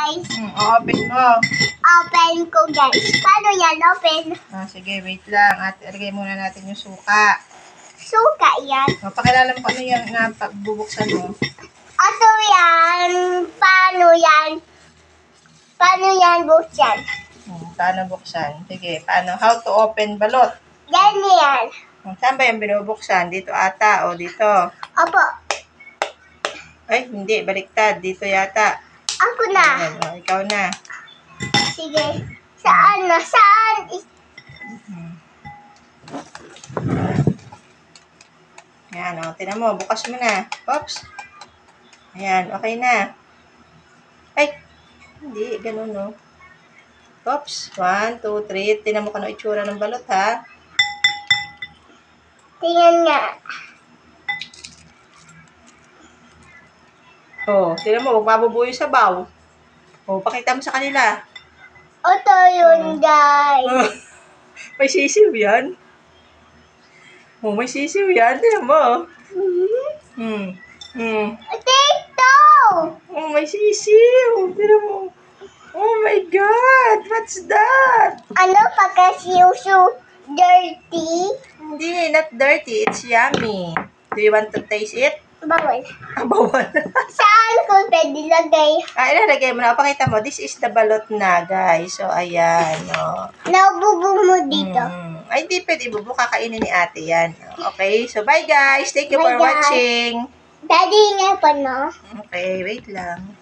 guys. Open mo. Open ko, guys. Paano yan open? Sige, wait lang. At ilagay muna natin yung suka. Suka yan. Pakilala mo kung ano yung pagbubuksan mo. Ato yan. Paano yan? Paano yan buksan? Paano buksan? Sige, paano? How to open balot. Ganyan. Saan ba yung binubuksan? Dito ata o dito? Opo. Ay, hindi. Baliktad. Dito yata. Ako na. Ayan, ikaw na. Sige. Saan na? Saan? Ayan, tinan mo. Bukas mo na. Oops. Ayan, okay na. Ay, hindi. Ganun, no. Oops. 1, 2, 3. Tinan mo kung ano itsura ng balot, ha? Tingnan nga. Tinan mo. Huwag mabubuo yung sabaw. Pakita mo sa kanila. Ito yun, guys. May sisiw yan. May sisiw yan. Tinan mo. Tito! May sisiw. Tinan mo. Oh my God! What's that? Ano pagka-siusu? Dirty? Hindi, not dirty. It's yummy. Do you want to taste it? Bawal. Bawal. Saan ko pwede lagay? Ilalagay mo na. Pakita mo. This is the balot na, guys. So, ayan. Naububong mo dito. Ay, di pwede. Bubu, kakainin ni ate yan. Okay. So, bye, guys. Thank you for watching. Daddy nga pa, no? Okay, wait lang.